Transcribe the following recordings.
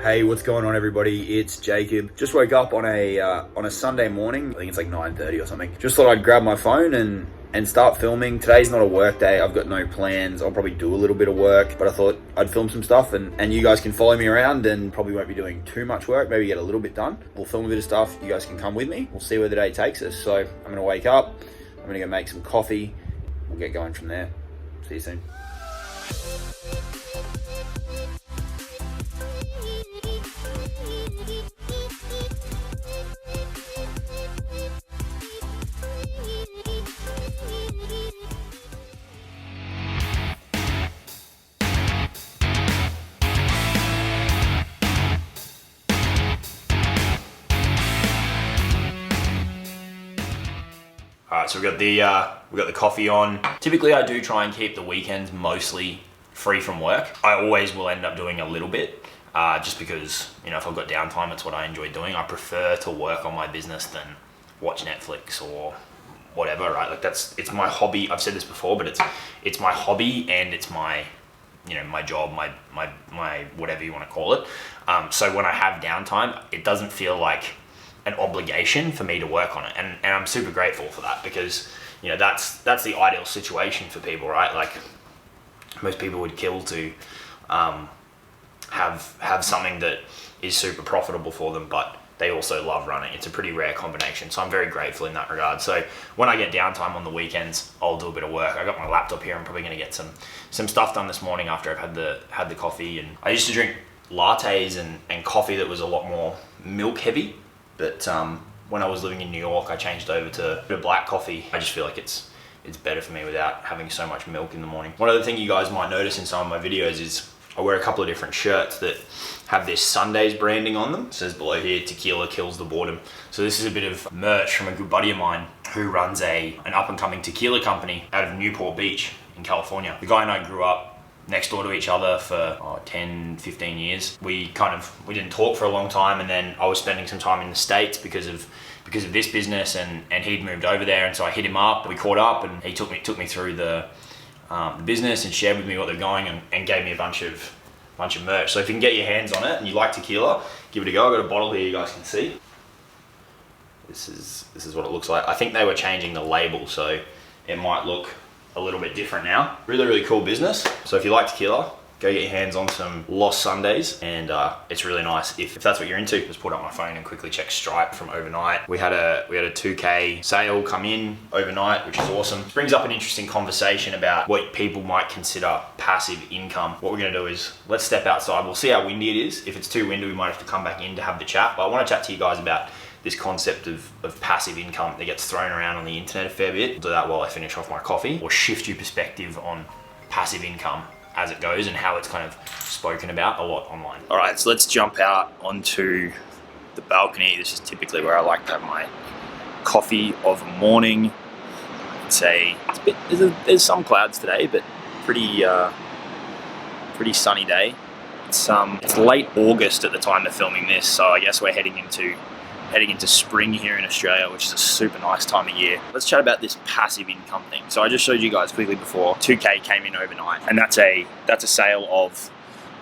Hey, what's going on, everybody? It's Jacob. Just woke up on a Sunday morning. I think it's like 9:30 or something. Just thought I'd grab my phone and start filming. Today's not a work day. I've got no plans. I'll probably do a little bit of work, but I thought I'd film some stuff and you guys can follow me around and probably won't be doing too much work. Maybe get a little bit done. We'll film a bit of stuff. You guys can come with me. We'll see where the day takes us. So I'm going to wake up. I'm going to go make some coffee. We'll get going from there. See you soon. Alright, so we've got the coffee on. Typically I do try and keep the weekends mostly free from work. I always will end up doing a little bit, just because, you know, if I've got downtime, it's what I enjoy doing. I prefer to work on my business than watch Netflix or whatever, right? Like it's my hobby. I've said this before, but it's my hobby and it's my, you know, my job, my whatever you want to call it. So when I have downtime, it doesn't feel like an obligation for me to work on it, and I'm super grateful for that, because, you know, that's the ideal situation for people, right? Like most people would kill to have something that is super profitable for them, but they also love running. It's a pretty rare combination, so I'm very grateful in that regard. So when I get downtime on the weekends, I'll do a bit of work. I got my laptop here. I'm probably going to get some stuff done this morning after I've had the coffee. And I used to drink lattes and coffee that was a lot more milk heavy. But when I was living in New York, I changed over to black coffee. I just feel like it's better for me without having so much milk in the morning. One other thing you guys might notice in some of my videos is I wear a couple of different shirts that have this Sundays branding on them. It says below here, tequila kills the boredom. So this is a bit of merch from a good buddy of mine who runs an up-and-coming tequila company out of Newport Beach in California. The guy and I grew up next door to each other for 10, 15 years. We didn't talk for a long time, and then I was spending some time in the States because of this business, and he'd moved over there, and so I hit him up. We caught up, and he took me through the business and shared with me what they're going, and gave me a bunch of merch. So if you can get your hands on it and you like tequila, give it a go. I've got a bottle here you guys can see. This is what it looks like. I think they were changing the label, so it might look a little bit different now. Really, really cool business. So if you like tequila, go get your hands on some Lost Sundays, and it's really nice. If that's what you're into, just put up my phone and quickly check Stripe from overnight. We had a 2K sale come in overnight, which is awesome. This brings up an interesting conversation about what people might consider passive income. What we're gonna do is let's step outside. We'll see how windy it is. If it's too windy, we might have to come back in to have the chat. But I want to chat to you guys about this concept of passive income that gets thrown around on the internet a fair bit. I'll do that while I finish off my coffee, or shift your perspective on passive income as it goes and how it's kind of spoken about a lot online. All right, so let's jump out onto the balcony. This is typically where I like to have my coffee of a morning. I'd say there's some clouds today, but pretty sunny day. It's late August at the time of filming this, so I guess we're heading into spring here in Australia, which is a super nice time of year. Let's chat about this passive income thing. So I just showed you guys quickly before, 2K came in overnight, and that's a sale of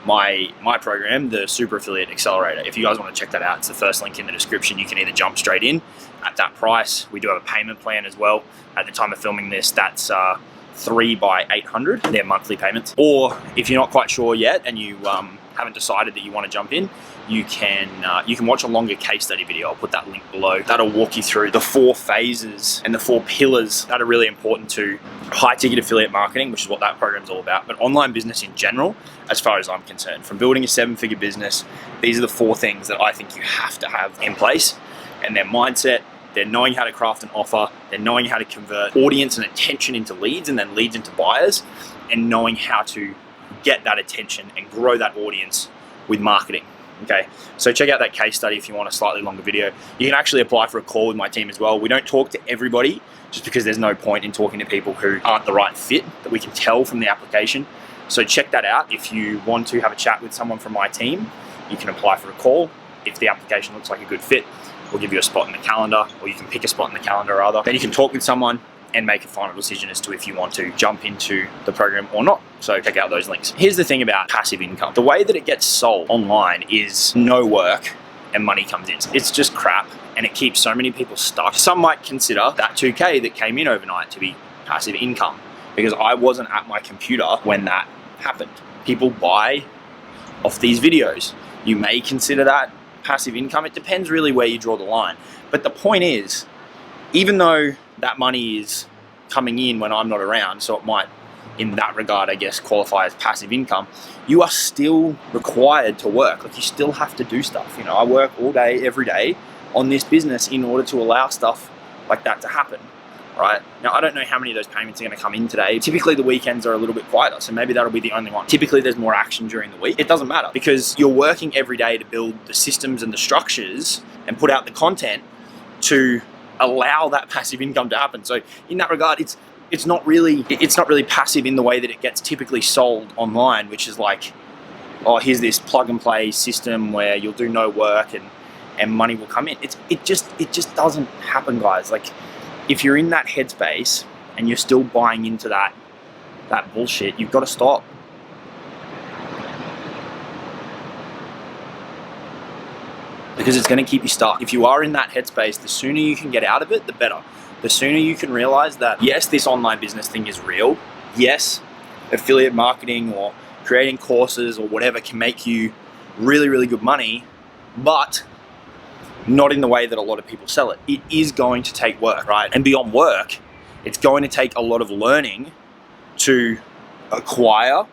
my program, the Super Affiliate Accelerator. If you guys want to check that out, it's the first link in the description. You can either jump straight in at that price. We do have a payment plan as well. At the time of filming this, that's 3 by 800, they're monthly payments. Or if you're not quite sure yet and you haven't decided that you want to jump in, you can watch a longer case study video. I'll put that link below. That'll walk you through the 4 phases and the 4 pillars that are really important to high ticket affiliate marketing, which is what that program's all about, but online business in general, as far as I'm concerned. From building a 7-figure business, these are the 4 things that I think you have to have in place, and their mindset, they're knowing how to craft an offer, they're knowing how to convert audience and attention into leads, and then leads into buyers, and knowing how to get that attention and grow that audience with marketing. Okay, so check out that case study if you want a slightly longer video. You can actually apply for a call with my team as well. We don't talk to everybody just because there's no point in talking to people who aren't the right fit, that we can tell from the application. So check that out. If you want to have a chat with someone from my team, you can apply for a call. If the application looks like a good fit, we'll give you a spot in the calendar, or you can pick a spot in the calendar rather. Then you can talk with someone, and make a final decision as to if you want to jump into the program or not. So check out those links. Here's the thing about passive income. The way that it gets sold online is no work and money comes in. It's just crap, and it keeps so many people stuck. Some might consider that 2K that came in overnight to be passive income, because I wasn't at my computer when that happened. People buy off these videos. You may consider that passive income. It depends really where you draw the line. But the point is, even though that money is coming in when I'm not around, so it might, in that regard, I guess, qualify as passive income, you are still required to work. Like, you still have to do stuff. You know, I work all day, every day on this business in order to allow stuff like that to happen, right? Now, I don't know how many of those payments are going to come in today. Typically, the weekends are a little bit quieter, so maybe that'll be the only one. Typically, there's more action during the week. It doesn't matter, because you're working every day to build the systems and the structures and put out the content to allow that passive income to happen. So in that regard, it's not really passive in the way that it gets typically sold online, which is like, oh, here's this plug and play system where you'll do no work and money will come in. It just doesn't happen, guys. Like, if you're in that headspace and you're still buying into that bullshit, you've got to stop. Because it's going to keep you stuck. If you are in that headspace, the sooner you can get out of it, the better. The sooner you can realize that, yes, this online business thing is real. Yes, affiliate marketing or creating courses or whatever can make you really, really good money, but not in the way that a lot of people sell it. It is going to take work, right? And beyond work, it's going to take a lot of learning to acquire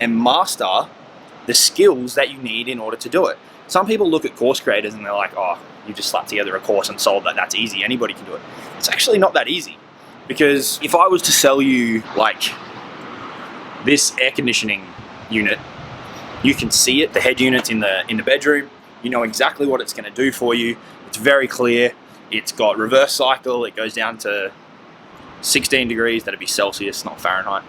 and master the skills that you need in order to do it. Some people look at course creators and they're like, oh, you just slapped together a course and sold that. That's easy. Anybody can do it. It's actually not that easy. Because if I was to sell you like this air conditioning unit, you can see it. The head unit's in the bedroom. You know exactly what it's going to do for you. It's very clear. It's got reverse cycle. It goes down to 16 degrees. That'd be Celsius, not Fahrenheit.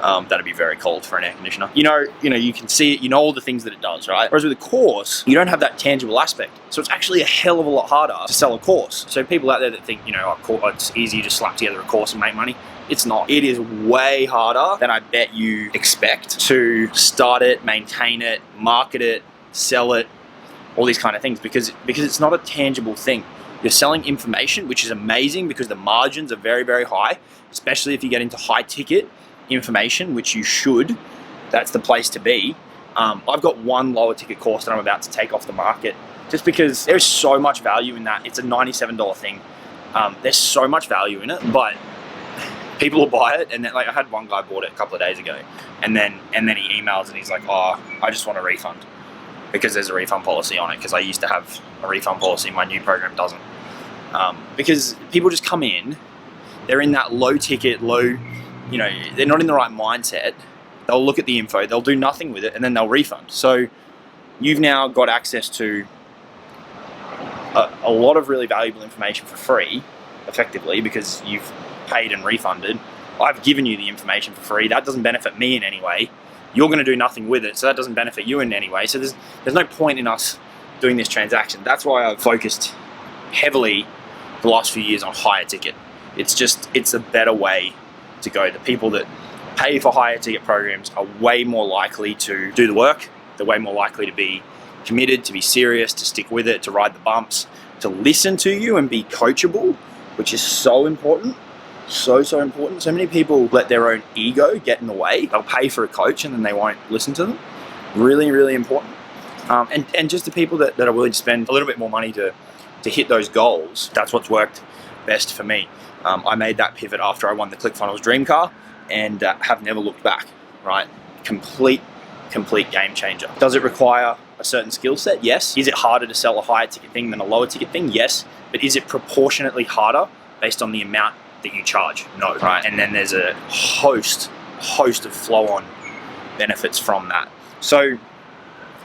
That'd be very cold for an air conditioner. You know, you can see it, you know all the things that it does, right? Whereas with a course, you don't have that tangible aspect. So it's actually a hell of a lot harder to sell a course. So people out there that think, you know, it's easy to slap together a course and make money. It's not. It is way harder than I bet you expect to start it, maintain it, market it, sell it, all these kind of things, because it's not a tangible thing. You're selling information, which is amazing because the margins are very, very high, especially if you get into high ticket information, which you should. That's the place to be. I've got one lower ticket course that I'm about to take off the market just because there's so much value in that. It's a $97 thing. There's so much value in it, but people will buy it, and then, like, I had one guy bought it a couple of days ago, and then he emails and he's like, oh, I just want a refund, because there's a refund policy on it, because I used to have a refund policy, my new program doesn't. Because people just come in, they're in that low ticket, you know, they're not in the right mindset. They'll look at the info, they'll do nothing with it, and then they'll refund. So you've now got access to a lot of really valuable information for free, effectively, because you've paid and refunded. I've given you the information for free. That doesn't benefit me in any way. You're going to do nothing with it, so that doesn't benefit you in any way. So there's no point in us doing this transaction. That's why I've focused heavily the last few years on higher ticket. It's a better way to go. The people that pay for higher ticket programs are way more likely to do the work. They're way more likely to be committed, to be serious, to stick with it, to ride the bumps, to listen to you and be coachable, which is so important. So important. So many people let their own ego get in the way. They'll pay for a coach and then they won't listen to them. Really, really important. And just the people that are willing to spend a little bit more money to hit those goals, that's what's worked best for me. I made that pivot after I won the ClickFunnels Dream Car and have never looked back, right? Complete game changer. Does it require a certain skill set? Yes. Is it harder to sell a higher ticket thing than a lower ticket thing? Yes. But is it proportionately harder based on the amount that you charge? No, right? And then there's a host of flow-on benefits from that. So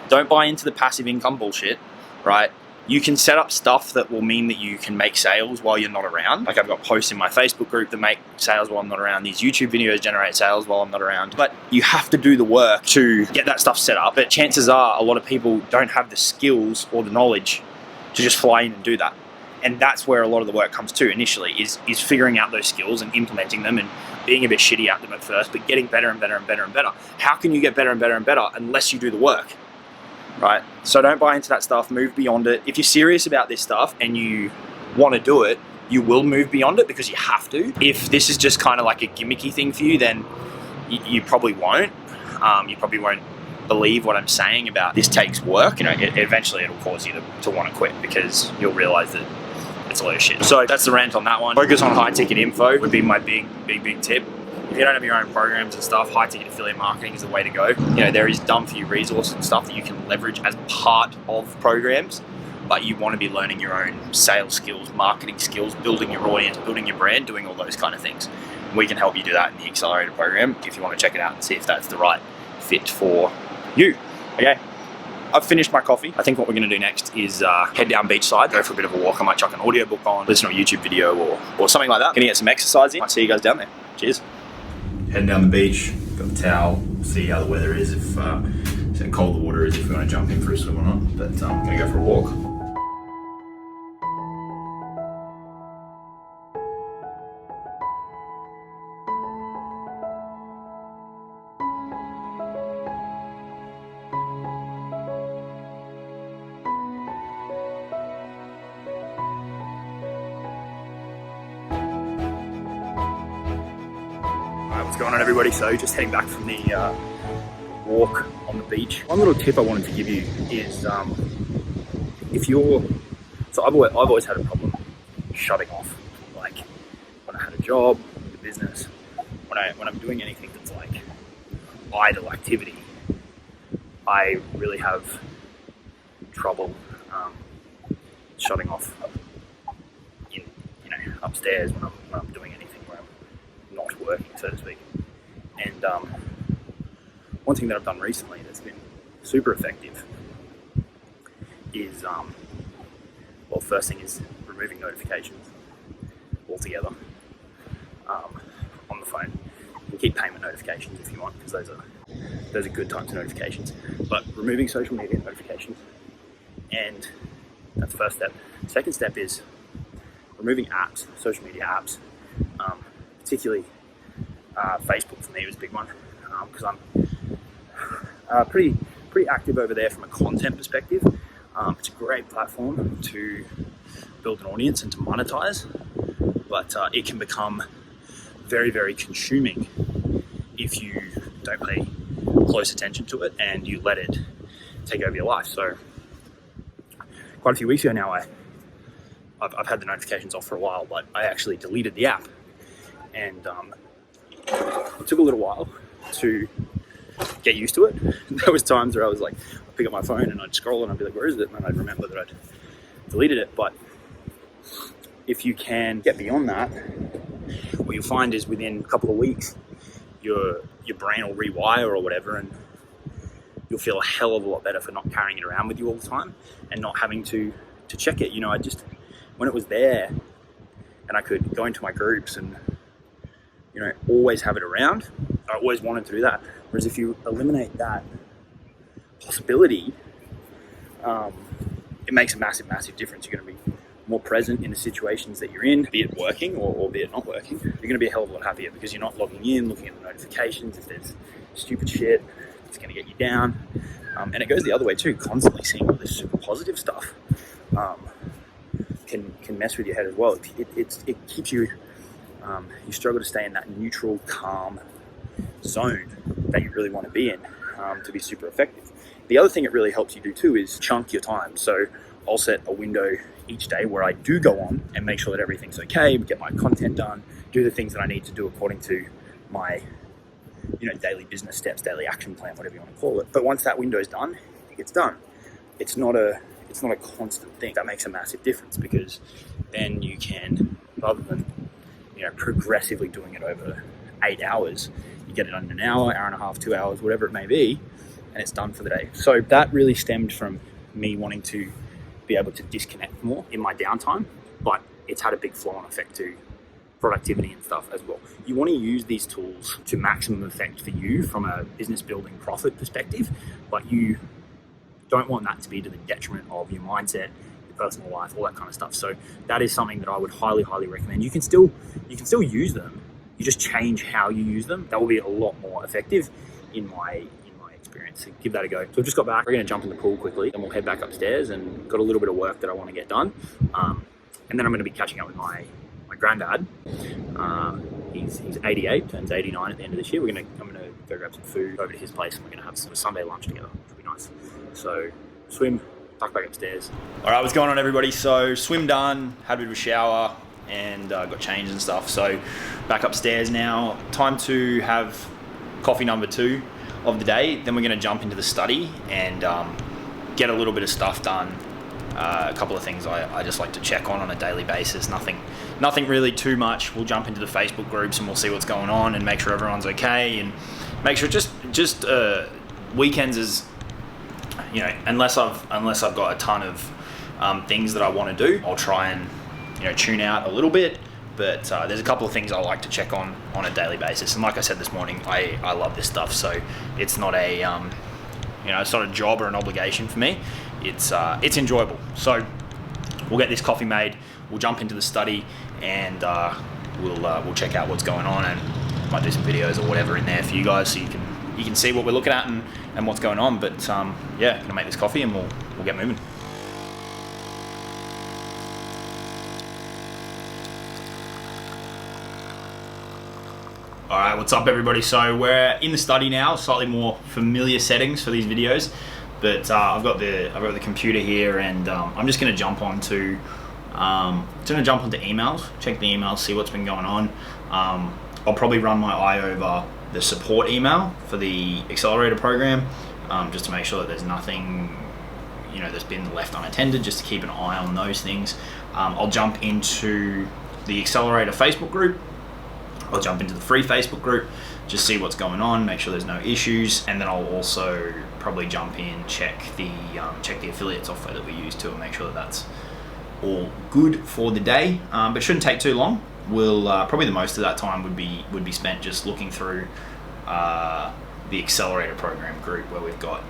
don't buy into the passive income bullshit, right? You can set up stuff that will mean that you can make sales while you're not around. Like, I've got posts in my Facebook group that make sales while I'm not around. These YouTube videos generate sales while I'm not around. But you have to do the work to get that stuff set up. But chances are a lot of people don't have the skills or the knowledge to just fly in and do that. And that's where a lot of the work comes to initially, is figuring out those skills and implementing them and being a bit shitty at them at first, but getting better and better and better and better. How can you get better and better and better unless you do the work, right? So don't buy into that stuff, move beyond it. If you're serious about this stuff and you want to do it, you will move beyond it because you have to. If this is just kind of like a gimmicky thing for you, then you probably won't. You probably won't believe what I'm saying about this takes work. You know, eventually it'll cause you to want to quit because you'll realize that it's a load of shit. So that's the rant on that one. Focus on high ticket info would be my big tip. If you don't have your own programs and stuff, high ticket affiliate marketing is the way to go. You know, there is done for you resources and stuff that you can leverage as part of programs, but you want to be learning your own sales skills, marketing skills, building your audience, building your brand, doing all those kind of things. We can help you do that in the Accelerator program if you want to check it out and see if that's the right fit for you. Okay, I've finished my coffee. I think what we're going to do next is head down beachside, go for a bit of a walk. I might chuck an audiobook on, listen to a YouTube video or something like that. Gonna get some exercise in. Might see you guys down there. Cheers. Heading down the beach, got the towel, see how the weather is, if how cold the water is, if we want to jump in for a swim or not. But I'm gonna go for a walk. What's going on, everybody? So just heading back from the walk on the beach. One little tip I wanted to give you is if you're, so I've always had a problem shutting off. Like when I had a job, the business, when I'm doing anything that's like idle activity, I really have trouble shutting off in, you know, upstairs when I'm doing anything where I'm not working, so to speak. And one thing that I've done recently that's been super effective is, well, first thing is removing notifications altogether on the phone. You can keep payment notifications if you want, because those are good types of notifications. But removing social media notifications, and that's the first step. Second step is removing apps, social media apps, particularly Facebook for me was a big one, because I'm pretty active over there from a content perspective. It's a great platform to build an audience and to monetize, but it can become very, very consuming if you don't pay close attention to it and you let it take over your life. So quite a few weeks ago now, I've had the notifications off for a while, but I actually deleted the app, and it took a little while to get used to it. There was times where I was like, I'd pick up my phone and I'd scroll and I'd be like, where is it? And I'd remember that I'd deleted it. But if you can get beyond that, what you'll find is within a couple of weeks, your brain will rewire or whatever, and you'll feel a hell of a lot better for not carrying it around with you all the time and not having to check it. You know, when it was there and I could go into my groups and, you know, always have it around, I always wanted to do that. Whereas if you eliminate that possibility, it makes a massive, massive difference. You're going to be more present in the situations that you're in, be it working or be it not working. You're going to be a hell of a lot happier because you're not logging in, looking at the notifications. If there's stupid shit, it's going to get you down. And it goes the other way too. Constantly seeing all this super positive stuff can mess with your head as well. It keeps you, you struggle to stay in that neutral, calm zone that you really want to be in to be super effective. The other thing it really helps you do too is chunk your time. So I'll set a window each day where I do go on and make sure that everything's okay, get my content done, do the things that I need to do according to my, you know, daily business steps, daily action plan, whatever you want to call it. But once that window is done, it gets done. It's not a constant thing. That makes a massive difference, because then you can, rather than, you know, progressively doing it over 8 hours, you get it done in an hour and a half, 2 hours, whatever it may be, and it's done for the day. So that really stemmed from me wanting to be able to disconnect more in my downtime, but it's had a big flow-on effect to productivity and stuff as well. You want to use these tools to maximum effect for you from a business building profit perspective, but you don't want that to be to the detriment of your mindset, your personal life, all that kind of stuff. So that is something that I would highly, highly recommend. You can still use them. You just change how you use them. That will be a lot more effective in my experience. So give that a go. So we've just got back. We're going to jump in the pool quickly, and we'll head back upstairs. And got a little bit of work that I want to get done. And then I'm going to be catching up with my granddad. He's 88, turns 89 at the end of this year. I'm going to go grab some food over to his place, and we're going to have some Sunday lunch together, which will be nice. So swim, tuck back upstairs. All right, what's going on, everybody? So swim done, had a bit of a shower, and got changed and stuff. So back upstairs now. Time to have coffee number 2 of the day. Then we're going to jump into the study and get a little bit of stuff done. A couple of things I just like to check on a daily basis. Nothing really too much. We'll jump into the Facebook groups and we'll see what's going on and make sure everyone's okay, and make sure just weekends is, you know, unless I've got a ton of things that I want to do, I'll try and, you know, tune out a little bit. But there's a couple of things I like to check on a daily basis. And like I said this morning, I love this stuff. So it's not a it's not a job or an obligation for me. It's enjoyable. So we'll get this coffee made. We'll jump into the study, and we'll check out what's going on, and might do some videos or whatever in there for you guys, so you can see what we're looking at and what's going on. But yeah, gonna make this coffee and we'll get moving. All right, what's up, everybody? So we're in the study now, slightly more familiar settings for these videos, but I've got the computer here, and I'm just going to jump onto emails, check the emails, see what's been going on. I'll probably run my eye over the support email for the accelerator program, just to make sure that there's nothing, you know, that's been left unattended, just to keep an eye on those things. I'll jump into the accelerator Facebook group. I'll jump into the free Facebook group, just see what's going on, make sure there's no issues, and then I'll also probably jump in, check the affiliate software that we use to, and make sure that that's all good for the day. But it shouldn't take too long. We'll probably the most of that time would be spent just looking through the accelerator program group, where we've got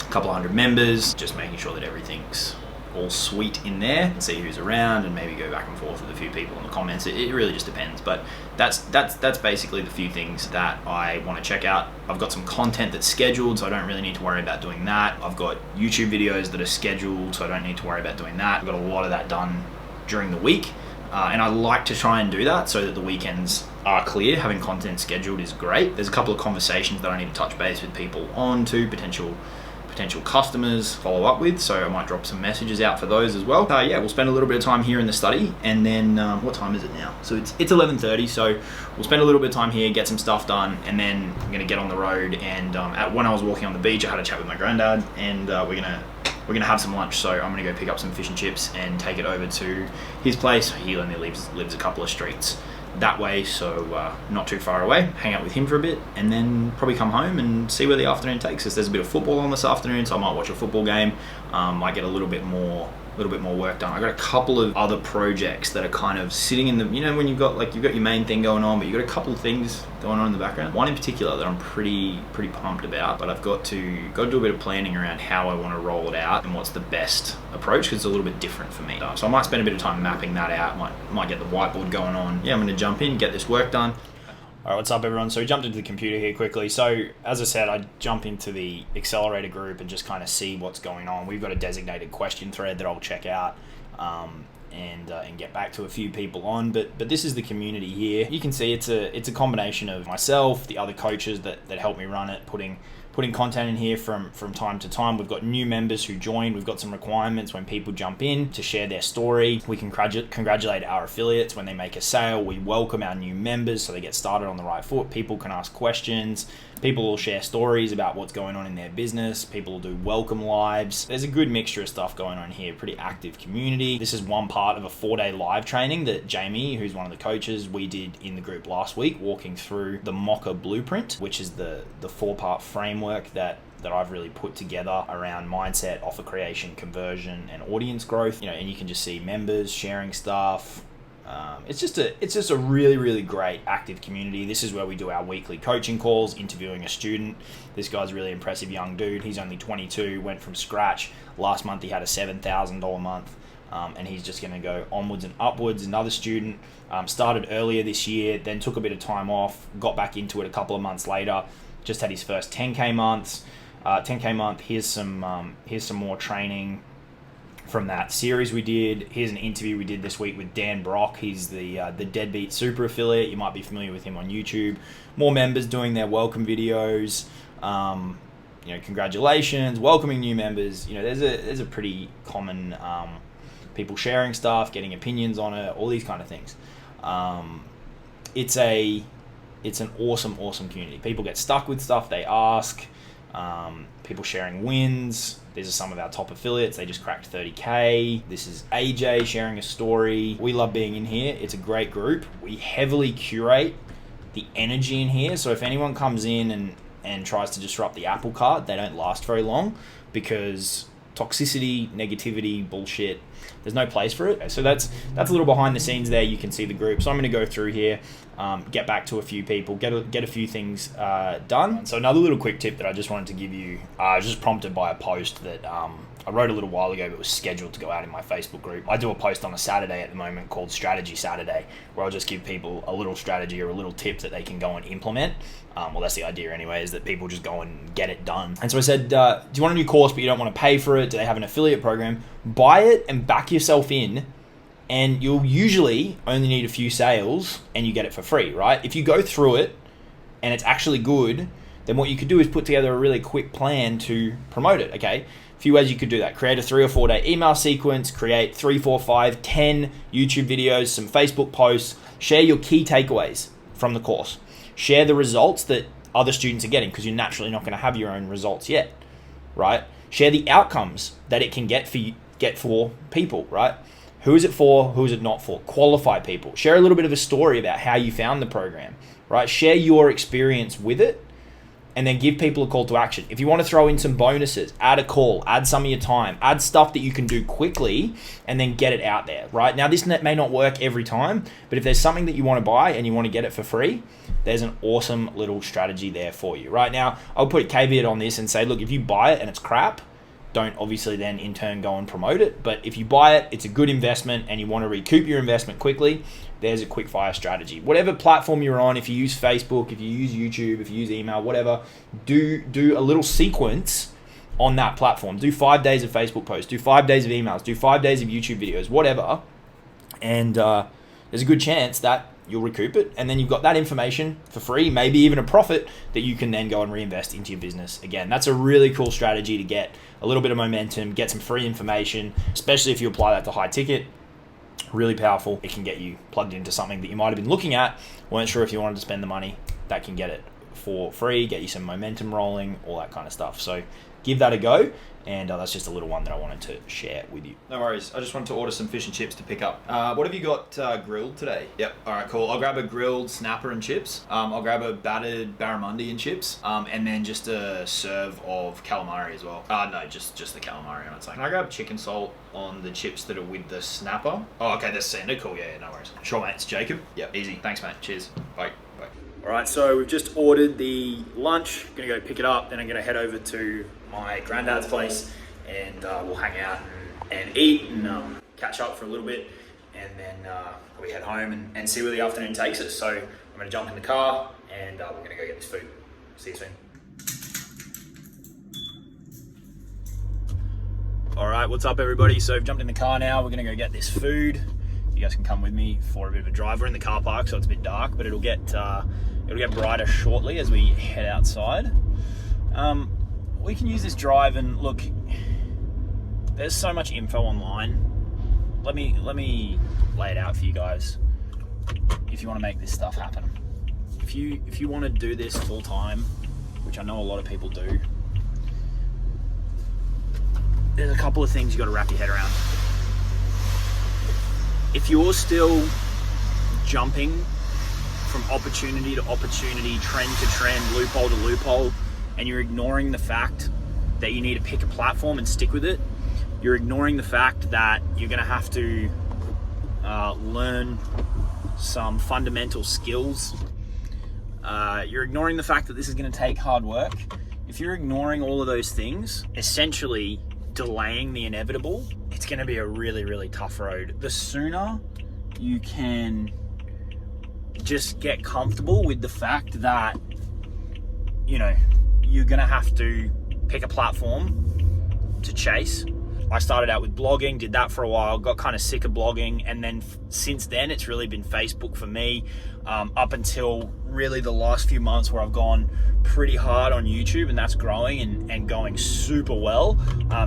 a couple of hundred members, just making sure that everything's all sweet in there, and see who's around, and maybe go back and forth with a few people in the comments. It really just depends, but that's basically the few things that I want to check out. I've got some content that's scheduled, so I don't really need to worry about doing that. I've got YouTube videos that are scheduled, so I don't need to worry about doing that. I've got a lot of that done during the week, and I like to try and do that so that the weekends are clear. Having content scheduled is great. There's a couple of conversations that I need to touch base with people on, to potential customers, follow up with, so I might drop some messages out for those as well. Yeah, we'll spend a little bit of time here in the study, and then what time is it now? So it's 11:30, so we'll spend a little bit of time here, get some stuff done, and then I'm gonna get on the road. And when I was walking on the beach, I had a chat with my granddad, and we're gonna have some lunch. So I'm gonna go pick up some fish and chips and take it over to his place. He only lives a couple of streets that way, so not too far away. Hang out with him for a bit, and then probably come home and see where the afternoon takes us. There's a bit of football on this afternoon, so I might watch a football game. Might get a little bit more work done. I got a couple of other projects that are kind of sitting in the, you know, when you've got your main thing going on, but you've got a couple of things going on in the background. One in particular that I'm pretty pumped about, but I've got to do a bit of planning around how I want to roll it out and what's the best approach, because it's a little bit different for me. So I might spend a bit of time mapping that out. Might get the whiteboard going on. Yeah, I'm going to jump in, get this work done. All right, what's up, everyone? So we jumped into the computer here quickly. So as I said, I jump into the accelerator group and just kind of see what's going on. We've got a designated question thread that I'll check out and get back to a few people on. But this is the community here. You can see it's a combination of myself, the other coaches that help me run it, putting content in here from time to time. We've got new members who joined. We've got some requirements when people jump in to share their story. We can congratulate our affiliates when they make a sale. We welcome our new members so they get started on the right foot. People can ask questions. People will share stories about what's going on in their business. People will do welcome lives. There's a good mixture of stuff going on here. Pretty active community. This is one part of a 4-day live training that Jamie, who's one of the coaches, we did in the group last week, walking through the Mocha Blueprint, which is the 4-part framework that I've really put together around mindset, offer creation, conversion, and audience growth. You know, and you can just see members sharing stuff, It's just a really, really great active community. This is where we do our weekly coaching calls, interviewing a student. This guy's a really impressive young dude. He's only 22, went from scratch. Last month he had a $7,000 month, and he's just going to go onwards and upwards. Another student started earlier this year, then took a bit of time off, got back into it a couple of months later, just had his first 10K months. 10K month, here's some more training from that series we did. Here's an interview we did this week with Dan Brock. He's the Deadbeat Super affiliate. You might be familiar with him on YouTube. More members doing their welcome videos. Congratulations, welcoming new members. There's a pretty common people sharing stuff, getting opinions on it, all these kind of things. It's an awesome community. People get stuck with stuff, they ask. People sharing wins. These are some of our top affiliates. They just cracked 30K. This is AJ sharing a story. We love being in here. It's a great group. We heavily curate the energy in here. So if anyone comes in and tries to disrupt the apple cart, they don't last very long, because toxicity, negativity, bullshit, there's no place for it. So that's a little behind the scenes there. You can see the group. So I'm going to go through here, get back to a few people, get a few things done. So another little quick tip that I just wanted to give you, I was just prompted by a post that I wrote a little while ago, but was scheduled to go out in my Facebook group. I do a post on a Saturday at the moment called Strategy Saturday, where I'll just give people a little strategy or a little tip that they can go and implement. Well, that's the idea anyway, is that people just go and get it done. And so I said, do you want a new course but you don't want to pay for it? Do they have an affiliate program? Buy it and back yourself in, and you'll usually only need a few sales and you get it for free, right? If you go through it and it's actually good, then what you could do is put together a really quick plan to promote it, okay? A few ways you could do that. Create a 3 or 4 day email sequence, create 3, 4, 5, 10 YouTube videos, some Facebook posts, share your key takeaways from the course. Share the results that other students are getting, because you're naturally not going to have your own results yet, right? Share the outcomes that it can get for people, right? Who is it for? Who is it not for? Qualify people. Share a little bit of a story about how you found the program, right? Share your experience with it, and then give people a call to action. If you want to throw in some bonuses, add a call, add some of your time, add stuff that you can do quickly, and then get it out there, right? Now, this may not work every time, but if there's something that you want to buy and you want to get it for free, there's an awesome little strategy there for you. Right now, I'll put a caveat on this and say, look, if you buy it and it's crap, don't obviously then in turn go and promote it. But if you buy it, it's a good investment and you want to recoup your investment quickly, there's a quick fire strategy. Whatever platform you're on, if you use Facebook, if you use YouTube, if you use email, whatever, do a little sequence on that platform. Do 5 days of Facebook posts, do 5 days of emails, do 5 days of YouTube videos, whatever. And there's a good chance that you'll recoup it, and then you've got that information for free, maybe even a profit that you can then go and reinvest into your business. Again, that's a really cool strategy to get a little bit of momentum, get some free information, especially if you apply that to high ticket. Really powerful. It can get you plugged into something that you might have been looking at, weren't sure if you wanted to spend the money. That can get it for free, get you some momentum rolling, all that kind of stuff. So give that a go. And that's just a little one that I wanted to share with you. No worries. I just wanted to order some fish and chips to pick up. What have you got grilled today? Yep. All right, cool. I'll grab a grilled snapper and chips. I'll grab a battered barramundi and chips. And then just a serve of calamari as well. No, just the calamari on its own. Can I grab chicken salt on the chips that are with the snapper? Oh, okay. That's Sander. Cool. Yeah, no worries. Sure, mate. It's Jacob. Yep. Easy. Thanks, mate. Cheers. Bye. Bye. All right, so we've just ordered the lunch. I'm gonna go pick it up, then I'm gonna head over to my granddad's place, and we'll hang out and eat and catch up for a little bit, and then we head home and see where the afternoon takes us. So I'm gonna jump in the car and we're gonna go get this food. See you soon. All right, what's up everybody? So I've jumped in the car now. We're gonna go get this food. You guys can come with me for a bit of a drive. We're in the car park, so it's a bit dark, but it'll get brighter shortly as we head outside. We can use this drive, and look, there's so much info online. Let me lay it out for you guys. If you want to make this stuff happen, if you want to do this full time, which I know a lot of people do, there's a couple of things you got to wrap your head around. If you're still jumping from opportunity to opportunity, trend to trend, loophole to loophole, and you're ignoring the fact that you need to pick a platform and stick with it, you're ignoring the fact that you're going to have to learn some fundamental skills. You're ignoring the fact that this is going to take hard work. If you're ignoring all of those things, essentially delaying the inevitable, it's going to be a really, really tough road. The sooner you can just get comfortable with the fact that, you know, you're going to have to pick a platform to chase. I started out with blogging, did that for a while, got kind of sick of blogging, and then since then it's really been Facebook for me, up until really the last few months where I've gone pretty hard on YouTube, and that's growing and going super well.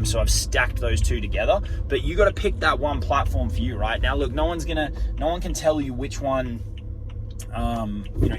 So I've stacked those two together, but you got to pick that one platform for you, right? Now look, no one can tell you which one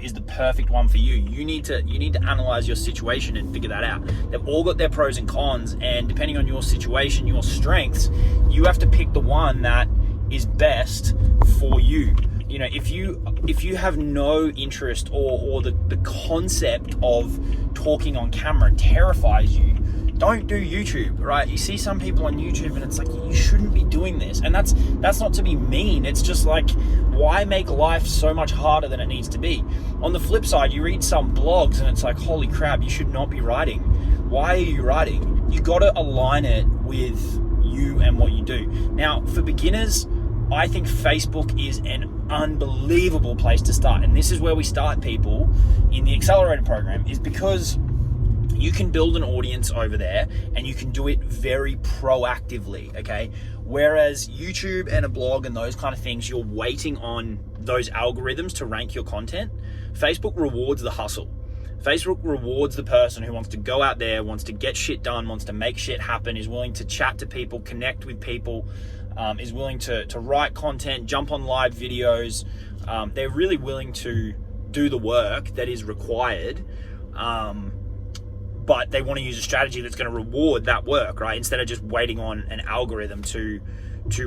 is the perfect one for you. You need to analyze your situation and figure that out. They've all got their pros and cons, and depending on your situation, your strengths, you have to pick the one that is best for you. You know, if you have no interest or the concept of talking on camera terrifies you, don't do YouTube, right? You see some people on YouTube and it's like, you shouldn't be doing this. And that's not to be mean. It's just like, why make life so much harder than it needs to be? On the flip side, you read some blogs and it's like, holy crap, you should not be writing. Why are you writing? You got to align it with you and what you do. Now, for beginners, I think Facebook is an unbelievable place to start. And this is where we start people in the accelerator program, is because you can build an audience over there and you can do it very proactively, okay? Whereas YouTube and a blog and those kind of things, you're waiting on those algorithms to rank your content. Facebook rewards the hustle. Facebook rewards the person who wants to go out there, wants to get shit done, wants to make shit happen, is willing to chat to people, connect with people, is willing to write content, jump on live videos. They're really willing to do the work that is required. But they want to use a strategy that's going to reward that work, right? Instead of just waiting on an algorithm to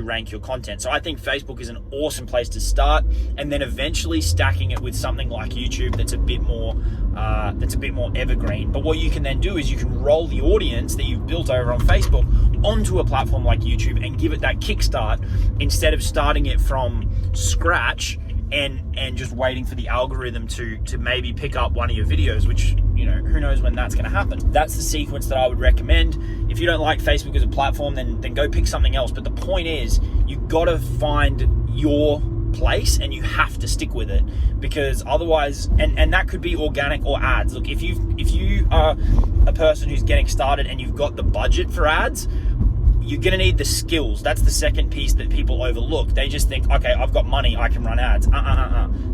rank your content. So I think Facebook is an awesome place to start, and then eventually stacking it with something like YouTube that's a bit more evergreen. But what you can then do is you can roll the audience that you've built over on Facebook onto a platform like YouTube and give it that kickstart instead of starting it from scratch and just waiting for the algorithm to maybe pick up one of your videos, which, you know, who knows when that's going to happen. That's the sequence that I would recommend. If you don't like Facebook as a platform, then go pick something else. But the point is, you got to find your place and you have to stick with it, because otherwise, and that could be organic or ads. Look, if you are a person who's getting started and you've got the budget for ads, you're going to need the skills. That's the second piece that people overlook. They just think, okay, I've got money, I can run ads.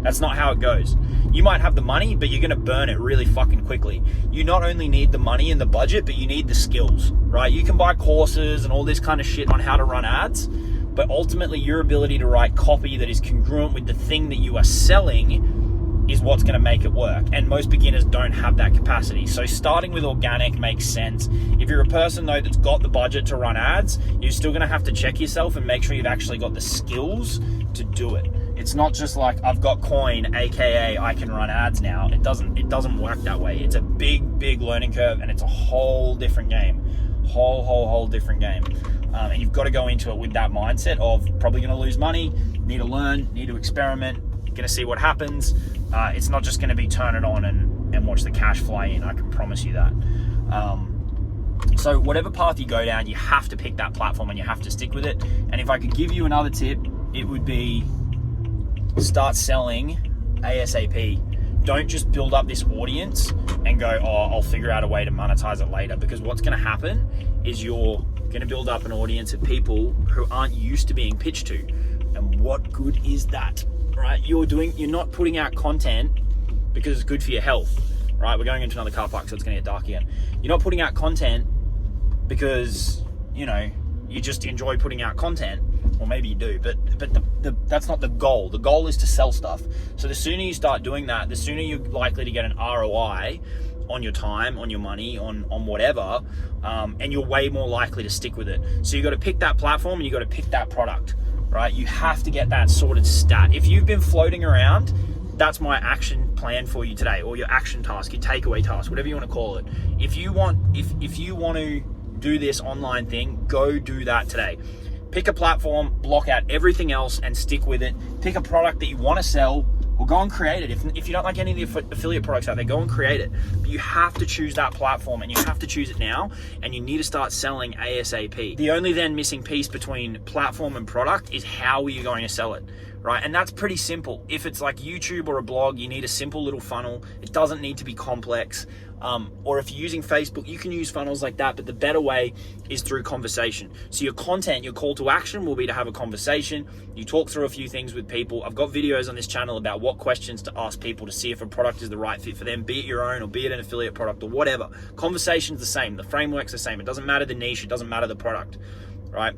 That's not how it goes. You might have the money, but you're going to burn it really fucking quickly. You not only need the money and the budget, but you need the skills, right? You can buy courses and all this kind of shit on how to run ads, but ultimately your ability to write copy that is congruent with the thing that you are selling is what's going to make it work. And most beginners don't have that capacity. So starting with organic makes sense. If you're a person though that's got the budget to run ads, you're still going to have to check yourself and make sure you've actually got the skills to do it. It's not just like, I've got coin, aka I can run ads now. It doesn't work that way. It's a big learning curve, and it's a whole different game. Whole different game. And you've got to go into it with that mindset of probably going to lose money, need to learn, need to experiment, going to see what happens. It's not just going to be turn it on and watch the cash fly in. I can promise you that. So whatever path you go down, you have to pick that platform and you have to stick with it. And if I could give you another tip, it would be start selling ASAP. Don't just build up this audience and go, oh, I'll figure out a way to monetize it later. Because what's going to happen is you're going to build up an audience of people who aren't used to being pitched to. And what good is that? Right? You're not putting out content because it's good for your health, right? We're going into another car park, so it's going to get dark again. You're not putting out content because, you know, you just enjoy putting out content, or maybe you do, but that's not the goal. The goal is to sell stuff. So the sooner you start doing that, the sooner you're likely to get an ROI on your time, on your money, on whatever, and you're way more likely to stick with it. So you got to pick that platform and you got to pick that product. Right? You have to get that sorted stat. If you've been floating around, that's my action plan for you today, or your action task, your takeaway task, whatever you want to call it. If you want to do this online thing, go do that today. Pick a platform, block out everything else and stick with it. Pick a product that you want to sell, or go and create it. If you don't like any of the affiliate products out there, go and create it. But you have to choose that platform, and you have to choose it now, and you need to start selling ASAP. The only then missing piece between platform and product is how are you going to sell it, right? And that's pretty simple. If it's like YouTube or a blog, you need a simple little funnel. It doesn't need to be complex. Or if you're using Facebook, you can use funnels like that, but the better way is through conversation. So your content, your call to action will be to have a conversation. You talk through a few things with people. I've got videos on this channel about what questions to ask people to see if a product is the right fit for them, be it your own or be it an affiliate product or whatever. Conversation's the same. The framework's the same. It doesn't matter the niche. It doesn't matter the product, right?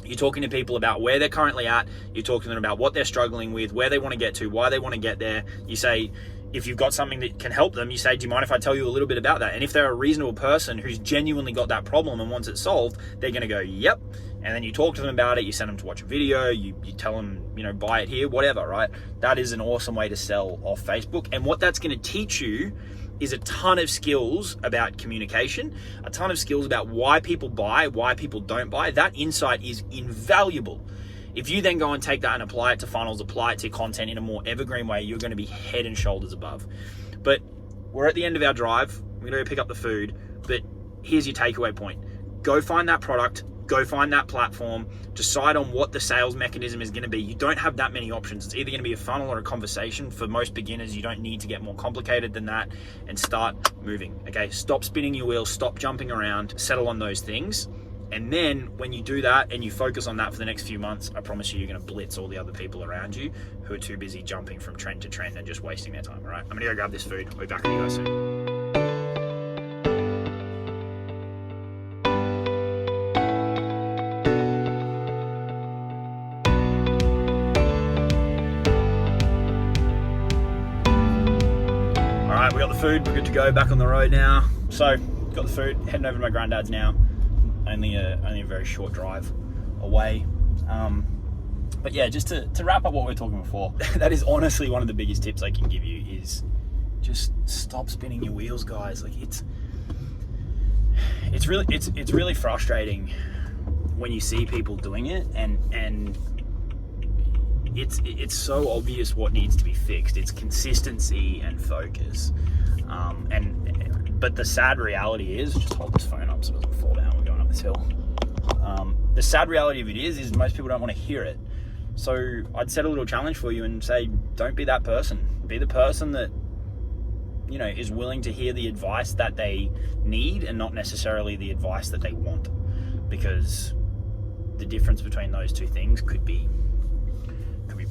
You're talking to people about where they're currently at. You're talking to them about what they're struggling with, where they want to get to, why they want to get there. You say, if you've got something that can help them, you say, do you mind if I tell you a little bit about that? And if they're a reasonable person who's genuinely got that problem and wants it solved, they're going to go, yep. And then you talk to them about it, you send them to watch a video, you tell them, buy it here, whatever, right? That is an awesome way to sell off Facebook. And what that's going to teach you is a ton of skills about communication, a ton of skills about why people buy, why people don't buy. That insight is invaluable. If you then go and take that and apply it to funnels, apply it to content in a more evergreen way, you're going to be head and shoulders above. But we're at the end of our drive. We're going to go pick up the food. But here's your takeaway point. Go find that product. Go find that platform. Decide on what the sales mechanism is going to be. You don't have that many options. It's either going to be a funnel or a conversation. For most beginners, you don't need to get more complicated than that, and start moving. Okay, stop spinning your wheels. Stop jumping around. Settle on those things. And then when you do that and you focus on that for the next few months, I promise you, you're going to blitz all the other people around you who are too busy jumping from trend to trend and just wasting their time. All right, I'm going to go grab this food. I'll be back with you guys soon. All right, we got the food. We're good to go. Back on the road now. So, got the food. Heading over to my granddad's now. Only a very short drive away. But yeah, just to wrap up what we were talking before, that is honestly one of the biggest tips I can give you is just stop spinning your wheels, guys. Like it's really frustrating when you see people doing it, and it's so obvious what needs to be fixed. It's consistency and focus. But the sad reality is, just hold this phone up so it doesn't fall down. We're going up this hill. The sad reality of it is most people don't want to hear it. So I'd set a little challenge for you and say, don't be that person. Be the person that, is willing to hear the advice that they need and not necessarily the advice that they want. Because the difference between those two things could be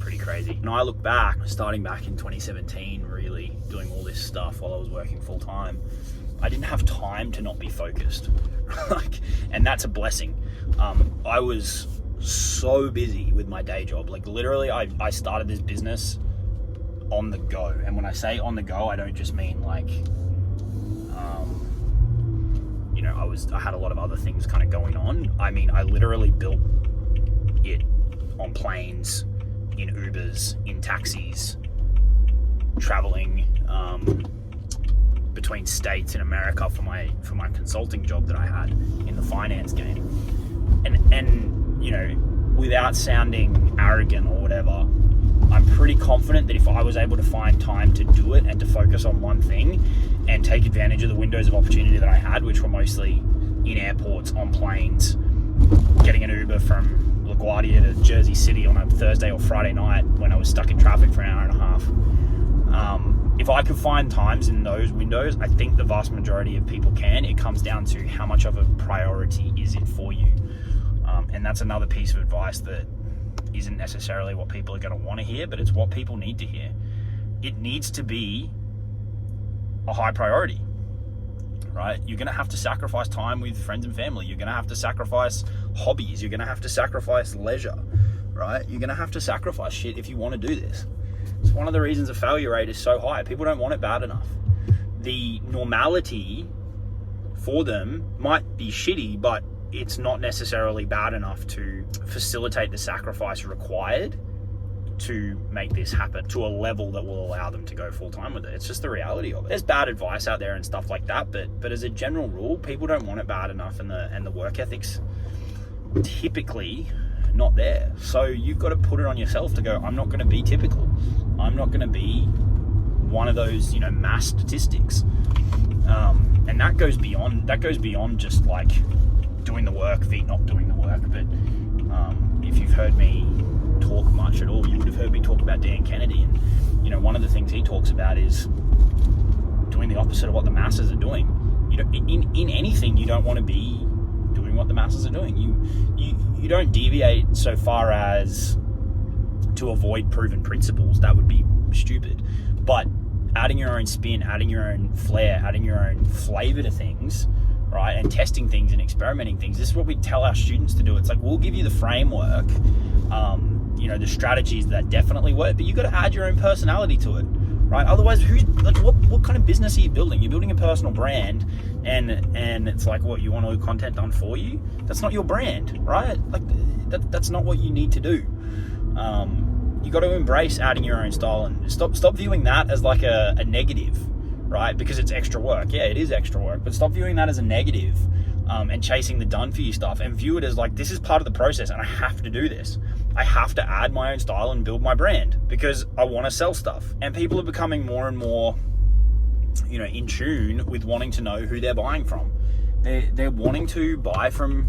pretty crazy. And I look back, starting back in 2017, really doing all this stuff while I was working full time, I didn't have time to not be focused. And that's a blessing. I was so busy with my day job. Like literally, I started this business on the go. And when I say on the go, I don't just mean like, I had a lot of other things kind of going on. I mean, I literally built it on planes, in Ubers, in taxis, traveling between states in America for my consulting job that I had in the finance game. And without sounding arrogant or whatever, I'm pretty confident that if I was able to find time to do it and to focus on one thing and take advantage of the windows of opportunity that I had, which were mostly in airports, on planes, getting an Uber from LaGuardia to Jersey City on a Thursday or Friday night when I was stuck in traffic for an hour and a half. If I could find times in those windows, I think the vast majority of people can. It comes down to how much of a priority is it for you. And that's another piece of advice that isn't necessarily what people are going to want to hear, but it's what people need to hear. It needs to be a high priority, right? You're going to have to sacrifice time with friends and family. You're going to have to sacrifice hobbies. You're going to have to sacrifice leisure, right? You're going to have to sacrifice shit if you want to do this. It's one of the reasons the failure rate is so high. People don't want it bad enough. The normality for them might be shitty, but it's not necessarily bad enough to facilitate the sacrifice required to make this happen to a level that will allow them to go full time with it. It's just the reality of it. There's bad advice out there and stuff like that, but as a general rule, people don't want it bad enough, and the work ethics typically not there. So you've got to put it on yourself to go, I'm not going to be typical. I'm not going to be one of those, mass statistics. And that goes beyond just like doing the work, not doing the work. But if you've heard me talk much at all, you would have heard me talk about Dan Kennedy. And, one of the things he talks about is doing the opposite of what the masses are doing. In anything, you don't want to be doing what the masses are doing. You don't deviate so far as to avoid proven principles. That would be stupid. But adding your own spin, adding your own flair, adding your own flavor to things, right, and testing things and experimenting things. This is what we tell our students to do. It's like, we'll give you the framework, the strategies that definitely work, but you've got to add your own personality to it, right? Otherwise, what kind of business are you building? You're building a personal brand, and it's like, what, you want all the content done for you? That's not your brand, right? Like, that's not what you need to do. You got to embrace adding your own style, and stop viewing that as like a negative, right? Because it's extra work. Yeah, it is extra work, but stop viewing that as a negative, and chasing the done for you stuff, and view it as like, this is part of the process, and I have to do this. I have to add my own style and build my brand because I want to sell stuff. And people are becoming more and more, in tune with wanting to know who they're buying from. They're wanting to buy from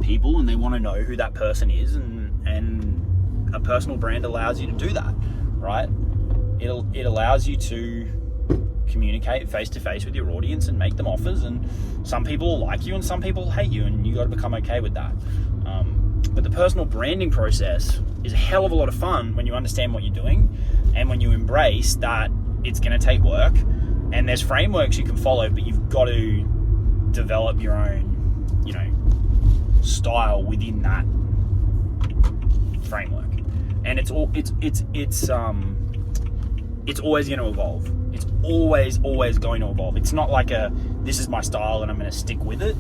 people, and they want to know who that person is, and a personal brand allows you to do that, right? It allows you to communicate face to face with your audience and make them offers, and some people like you and some people hate you, and you got to become okay with that. But the personal branding process is a hell of a lot of fun when you understand what you're doing, and when you embrace that it's going to take work, and there's frameworks you can follow, but you've got to develop your own, style within that framework. And it's always going to evolve. It's always going to evolve. It's not like this is my style and I'm going to stick with it.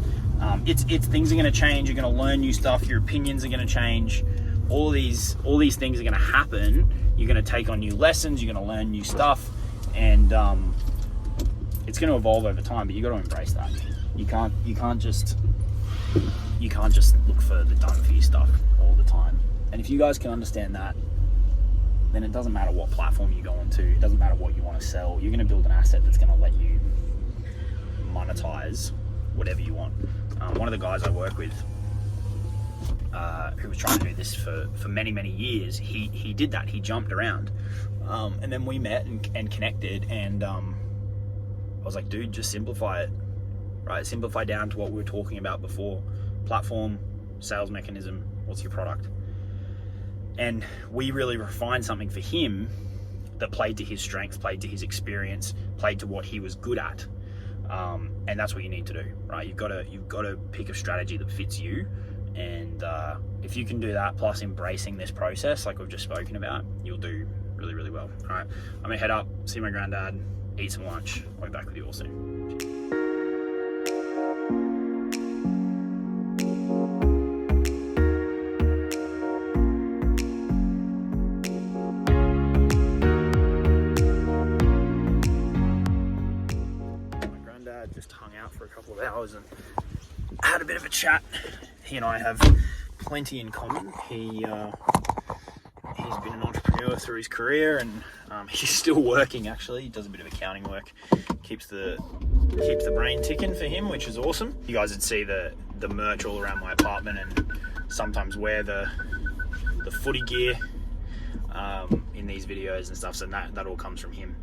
It's things are going to change. You're going to learn new stuff. Your opinions are going to change. All these things are going to happen. You're going to take on new lessons. You're going to learn new stuff, and it's going to evolve over time. But you got to embrace that. You can't just look for the done for you stuff all the time. And if you guys can understand that, then it doesn't matter what platform you go onto. It doesn't matter what you want to sell. You're going to build an asset that's going to let you monetize whatever you want. One of the guys I work with, who was trying to do this for many, many years, he did that. He jumped around. And then we met and connected, and I was like, dude, just simplify it, right? Simplify down to what we were talking about before. Platform, sales mechanism, what's your product? And we really refined something for him that played to his strengths, played to his experience, played to what he was good at. And that's what you need to do, right? You've got to pick a strategy that fits you. And if you can do that, plus embracing this process, like we've just spoken about, you'll do really, really well. All right, I'm gonna head up, see my granddad, eat some lunch. I'll be back with you all soon. Just hung out for a couple of hours and had a bit of a chat. He and I have plenty in common. He's been an entrepreneur through his career, and he's still working. Actually, he does a bit of accounting work, keeps the brain ticking for him, which is awesome. You guys would see the merch all around my apartment, and sometimes wear the footy gear in these videos and stuff. So that all comes from him.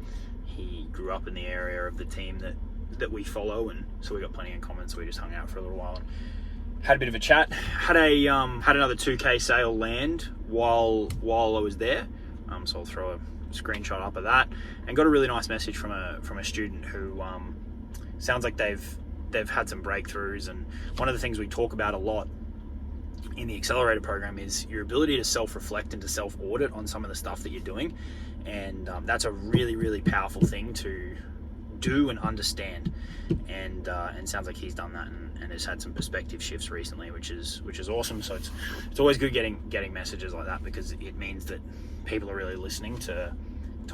He grew up in the area of the team that we follow, and so we got plenty in common. So we just hung out for a little while and had a bit of a chat. Had another 2K sale land while I was there. So I'll throw a screenshot up of that, and got a really nice message from a student who sounds like they've had some breakthroughs. And one of the things we talk about a lot in the accelerator program is your ability to self-reflect and to self-audit on some of the stuff that you're doing. And that's a really, really powerful thing to do and understand, and sounds like he's done that and has had some perspective shifts recently, which is awesome. So it's always good getting messages like that, because it means that people are really listening to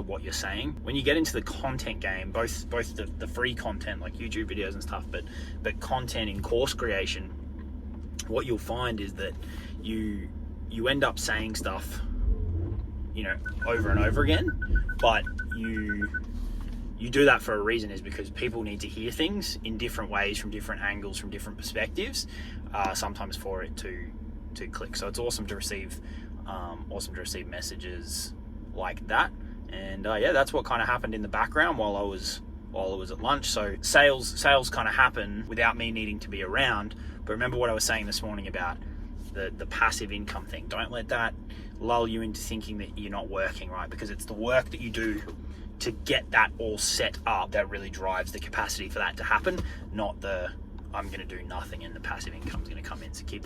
what you're saying. When you get into the content game, both the free content like YouTube videos and stuff, but content in course creation, what you'll find is that you you end up saying stuff, you know, over and over again, but you do that for a reason, is because people need to hear things in different ways, from different angles, from different perspectives, sometimes for it to click. So it's awesome to receive messages like that. And yeah, that's what kind of happened in the background while I was at lunch. So sales kind of happen without me needing to be around. But remember what I was saying this morning about the passive income thing. Don't let that lull you into thinking that you're not working, right? Because it's the work that you do to get that all set up that really drives the capacity for that to happen, not the I'm going to do nothing and the passive income is going to come in. So keep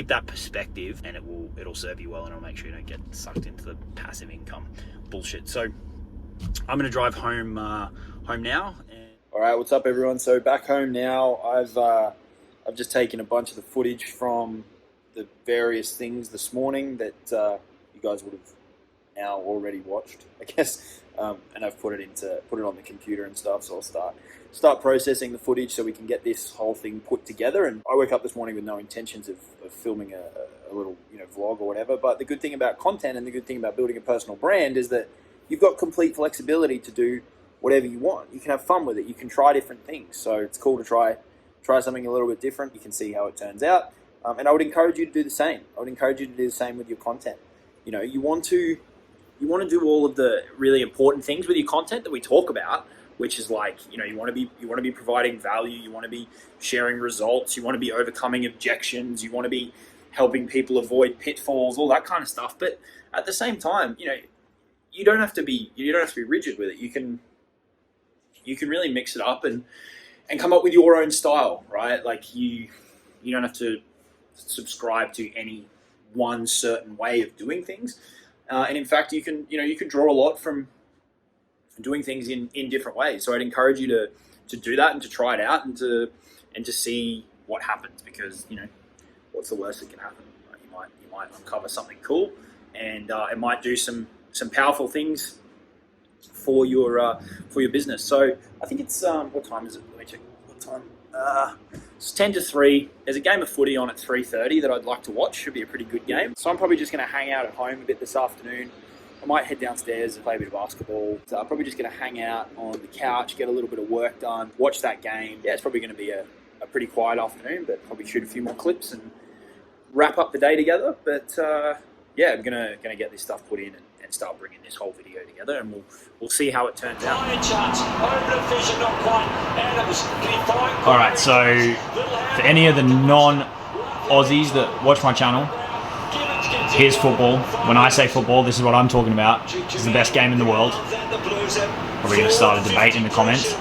that perspective, and it'll serve you well, and it'll make sure you don't get sucked into the passive income bullshit. So I'm going to drive home now. All right, what's up, everyone? So back home now. I've just taken a bunch of the footage from the various things this morning that you guys would have now already watched, I guess, and I've put it on the computer and stuff. So I'll start processing the footage so we can get this whole thing put together. And I woke up this morning with no intentions of filming a little vlog or whatever. But the good thing about content and the good thing about building a personal brand is that you've got complete flexibility to do whatever you want. You can have fun with it. You can try different things. So it's cool to try something a little bit different. You can see how it turns out. And I would encourage you to do the same. I would encourage you to do the same with your content. You want to do all of the really important things with your content that we talk about, which is like, you want to be providing value, you want to be sharing results, you want to be overcoming objections, you want to be helping people avoid pitfalls, all that kind of stuff. But at the same time, you don't have to be rigid with it. You can really mix it up and come up with your own style, right? Like you don't have to subscribe to any one certain way of doing things. And in fact, you can draw a lot from doing things in different ways. So I'd encourage you to do that and to try it out and to see what happens, because what's the worst that can happen? You might uncover something cool, and it might do some powerful things for your business. So I think it's what time is it? Let me check. What time? It's 10 to 3. There's a game of footy on at 3:30 that I'd like to watch. Should be a pretty good game. So I'm probably just going to hang out at home a bit this afternoon. I might head downstairs and play a bit of basketball. So I'm probably just going to hang out on the couch, get a little bit of work done, watch that game. Yeah, it's probably going to be a pretty quiet afternoon, but probably shoot a few more clips and wrap up the day together. But yeah, I'm gonna get this stuff put in and start bringing this whole video together, and we'll see how it turns out. All right, so for any of the non-Aussies that watch my channel, here's football. When I say football, this is what I'm talking about. It's the best game in the world. Probably going to start a debate in the comments.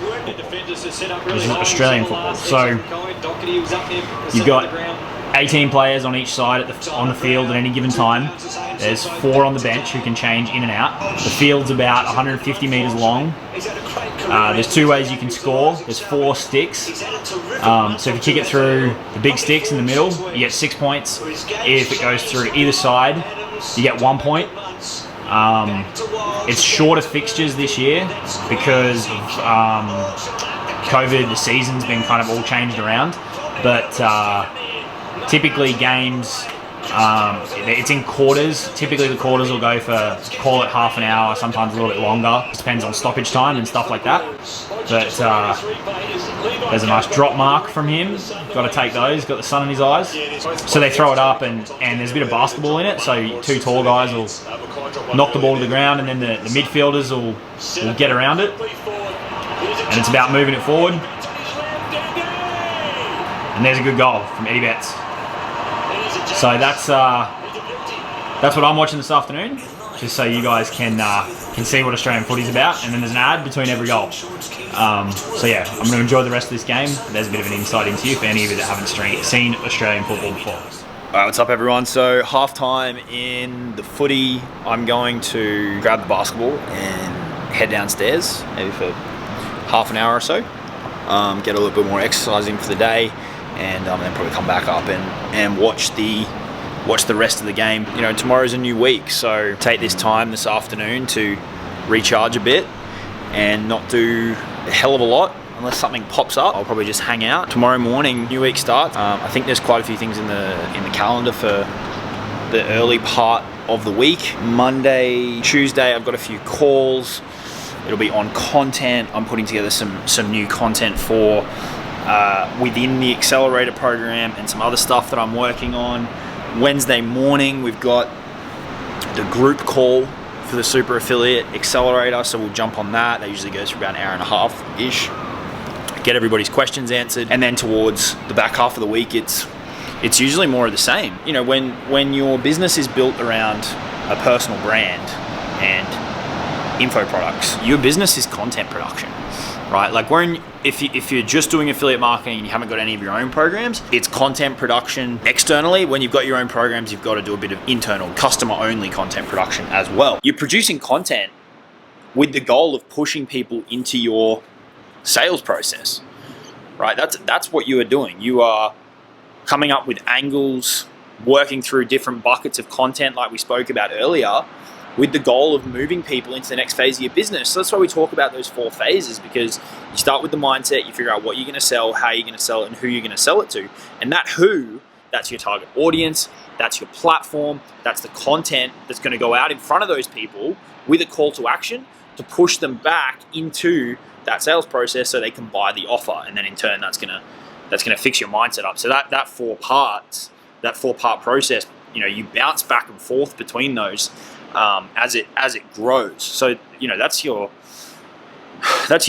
This is Australian football. So you've got 18 players on each side on the field at any given time. There's 4 on the bench who can change in and out. The field's about 150 metres long. There's 2 ways you can score. There's 4 sticks. So if you kick it through the big sticks in the middle, you get 6 points. If it goes through either side, you get 1 point. It's shorter fixtures this year because of COVID. The season's been kind of all changed around. But typically games, it's in quarters. Typically the quarters will go for, call it half an hour, sometimes a little bit longer. It depends on stoppage time and stuff like that. But there's a nice drop mark from him. Got to take those. Got the sun in his eyes. So they throw it up, and there's a bit of basketball in it. So 2 tall guys will knock the ball to the ground, and then the midfielders will get around it. And it's about moving it forward. And there's a good goal from Eddie Betts. So that's what I'm watching this afternoon, just so you guys can see what Australian footy's about. And then there's an ad between every goal. So yeah, I'm going to enjoy the rest of this game. There's a bit of an insight into you for any of you that haven't seen Australian football before. Alright, what's up everyone? So half time in the footy, I'm going to grab the basketball and head downstairs, maybe for half an hour or so. Get a little bit more exercise in for the day, and then probably come back up and watch the rest of the game. Tomorrow's a new week, so take this time this afternoon to recharge a bit and not do a hell of a lot. Unless something pops up, I'll probably just hang out. Tomorrow morning, new week starts. I think there's quite a few things in the calendar for the early part of the week. Monday, Tuesday, I've got a few calls. It'll be on content. I'm putting together some new content for within the accelerator program and some other stuff that I'm working on. Wednesday morning, we've got the group call for the Super Affiliate Accelerator, so we'll jump on that. That usually goes for about an hour and a half-ish. Get everybody's questions answered, and then towards the back half of the week, it's usually more of the same. You know, when your business is built around a personal brand and info products, your business is content production, right? Like if you're just doing affiliate marketing and you haven't got any of your own programs, it's content production externally. When you've got your own programs, you've got to do a bit of internal, customer-only content production as well. You're producing content with the goal of pushing people into your sales process, right? That's what you are doing. You are coming up with angles, working through different buckets of content like we spoke about earlier, with the goal of moving people into the next phase of your business. So that's why we talk about those 4 phases, because you start with the mindset, you figure out what you're going to sell, how you're going to sell it, and who you're going to sell it to. And that who, that's your target audience, that's your platform, that's the content that's going to go out in front of those people with a call to action to push them back into that sales process so they can buy the offer. And then in turn, that's gonna fix your mindset up. So that 4-part process, you know, you bounce back and forth between those as it grows. So, you know, that's your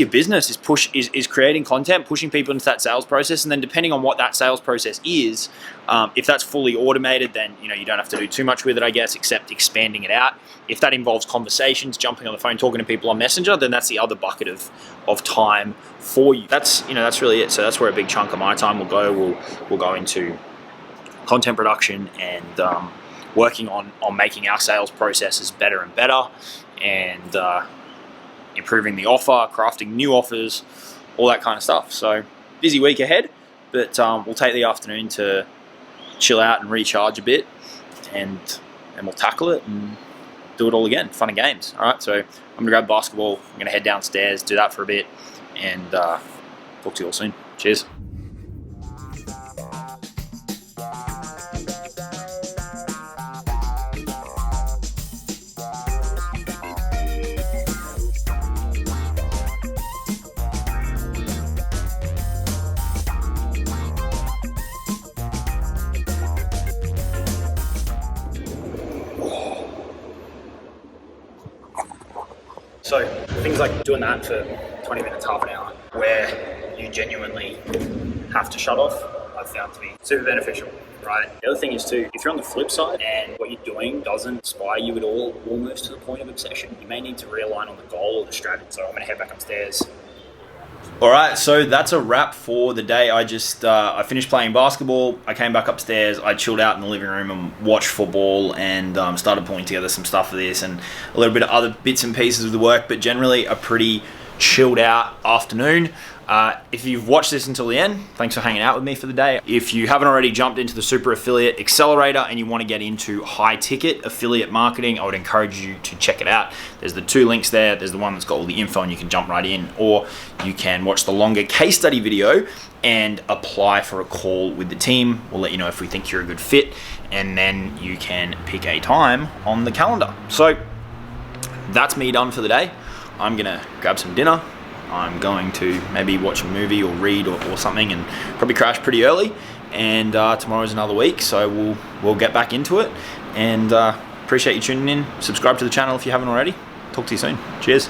business is creating content, pushing people into that sales process. And then depending on what that sales process is, if that's fully automated, then, you know, you don't have to do too much with it, I guess, except expanding it out. If that involves conversations, jumping on the phone, talking to people on Messenger, then that's the other bucket of time for you. That's really it. So that's where a big chunk of my time will go. We'll go into content production and working on making our sales processes better and better, and improving the offer, crafting new offers, all that kind of stuff. So busy week ahead, but we'll take the afternoon to chill out and recharge a bit, and we'll tackle it and do it all again. Fun and games. All right, so I'm gonna grab basketball. I'm gonna head downstairs, do that for a bit, and talk to you all soon. Cheers. So things like doing that for 20 minutes, half an hour, where you genuinely have to shut off, I've found to be super beneficial, right? The other thing is too, if you're on the flip side and what you're doing doesn't inspire you at all, almost to the point of obsession, you may need to realign on the goal or the strategy. So I'm gonna head back upstairs. All right, so that's a wrap for the day. I finished playing basketball. I came back upstairs. I chilled out in the living room and watched football, and started pulling together some stuff for this and a little bit of other bits and pieces of the work, but generally a pretty chilled out afternoon. If you've watched this until the end, thanks for hanging out with me for the day. If you haven't already jumped into the Super Affiliate Accelerator and you want to get into high ticket affiliate marketing, I would encourage you to check it out. There's the 2 links there. There's the one that's got all the info and you can jump right in, or you can watch the longer case study video and apply for a call with the team. We'll let you know if we think you're a good fit, and then you can pick a time on the calendar. So that's me done for the day. I'm gonna grab some dinner. I'm going to maybe watch a movie or read or something, and probably crash pretty early. And tomorrow's another week, so we'll get back into it. And appreciate you tuning in. Subscribe to the channel if you haven't already. Talk to you soon. Cheers.